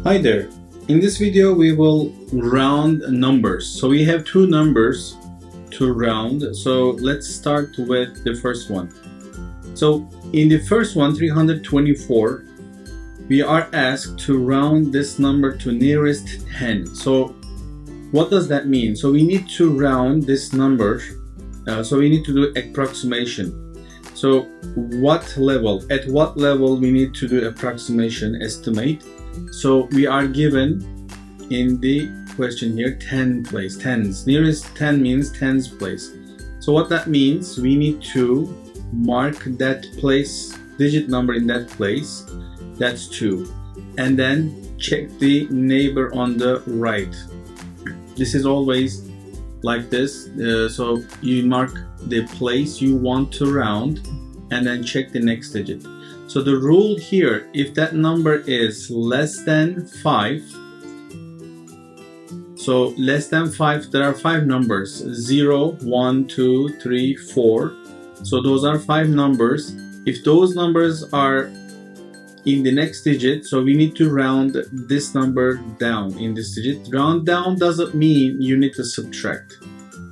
Hi there. In this video we will round numbers. So we have two numbers to round. So let's start with the first one. So in the first one, 324, we are asked to round this number to nearest 10. So what does that mean? So we need to round this number. So we need to do approximation. So at what level we need to do approximation estimate? So we are given in the question here 10 place, tens. Nearest 10 means tens place. So what that means, we need to mark that place, digit number in that place, that's 2. And then check the neighbor on the right. This is always like this. So you mark the place you want to round and then check the next digit. So the rule here, if that number is less than 5, so less than 5, there are 5 numbers, 0, 1, 2, 3, 4. So those are 5 numbers. If those numbers are in the next digit, so we need to round this number down in this digit. Round down doesn't mean you need to subtract.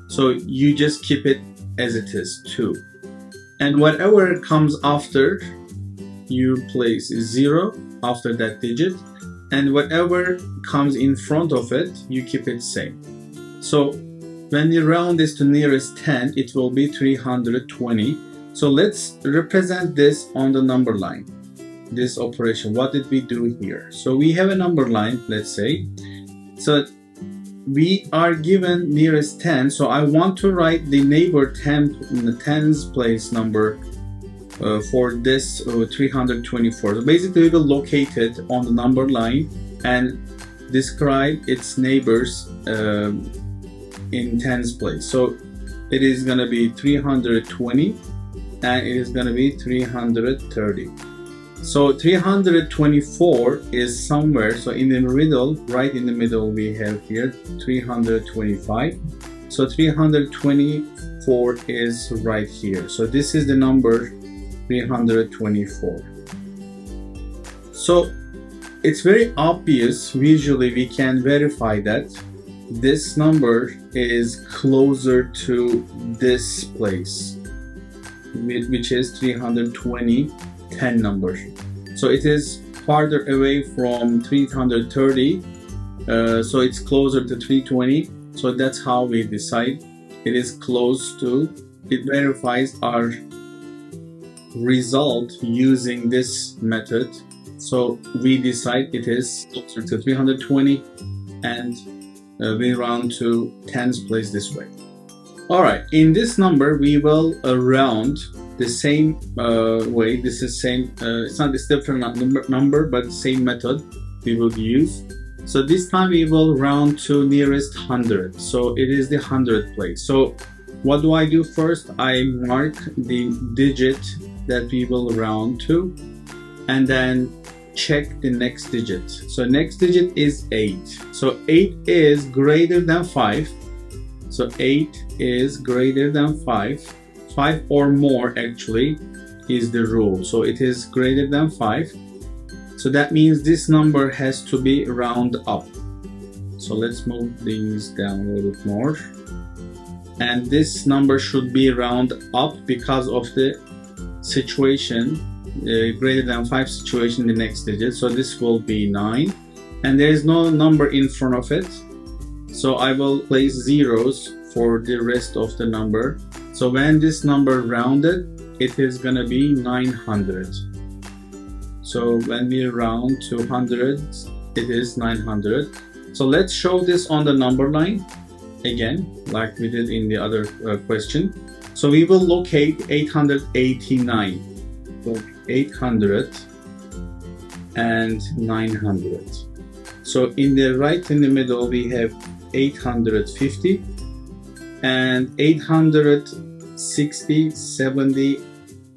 So you just keep it as it is, 2. And whatever comes after, you place 0 after that digit, and whatever comes in front of it, you keep it same. So when you round this to nearest 10, it will be 320. So let's represent this on the number line. This operation, what did we do here? So we have a number line, let's say. So we are given nearest 10, so I want to write the neighbor 10 in the tens place number for this 324. So basically we will locate it on the number line and describe its neighbors in tens place. So it is going to be 320 and it is going to be 330. So 324 is somewhere, so in the middle, right in the middle we have here 325. So 324 is right here. So this is the number 324. So it's very obvious, visually we can verify that this number is closer to this place, which is 320 10 numbers. So it is farther away from 330, so it's closer to 320. So that's how we decide it is close to. It verifies our result using this method. So we decide it is closer to 320 and we round to tens place this way. Alright, in this number we will round the same way. This is same, it's not this different number, but same method we will use. So this time we will round to nearest 100. So it is the 100th place. So what do I do first? I mark the digit that we will round to and then check the next digit. So next digit is 8. So 8 is greater than 5. So 8 is greater than 5. 5 or more actually is the rule. So it is greater than 5. So that means this number has to be round up. So let's move these down a little bit more. And this number should be round up because of the situation, greater than 5 situation, the next digit. So this will be 9. And there is no number in front of it. So I will place zeros for the rest of the number. So when this number rounded, it is going to be 900. So when we round to 100, it is 900. So let's show this on the number line again, like we did in the other question. So we will locate 889. So 800 and 900. So in the right in the middle we have 850 and 860, 70,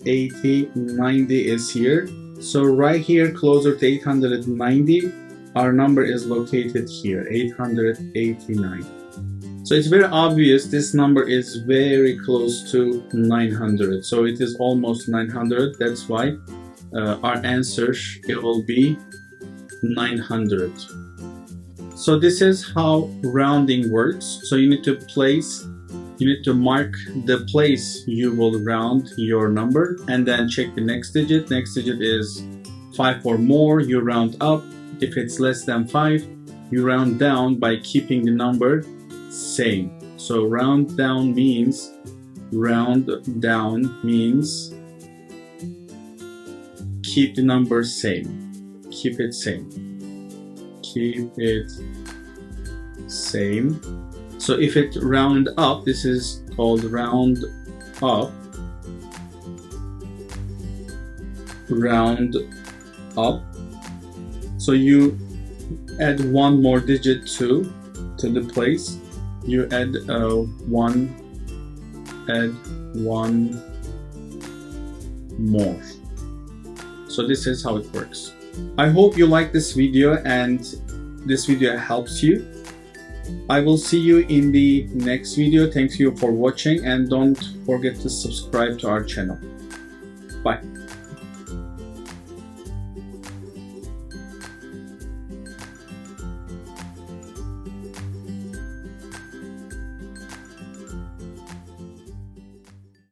80, 90 is here. So right here closer to 890, our number is located here, 889. So it's very obvious this number is very close to 900. So it is almost 900. That's why our answer, it will be 900. So this is how rounding works. So you need to mark the place you will round your number and then check the next digit. Next digit is 5 or more, you round up. If it's less than 5, you round down by keeping the number same. So round down means keep the number same. Keep it same. Keep it same. So if it round up, this is called round up. Round up. So you add one more digit to the place. You add one more. So this is how it works. I hope you like this video and this video helps you. I will see you in the next video. Thank you for watching and don't forget to subscribe to our channel. Bye.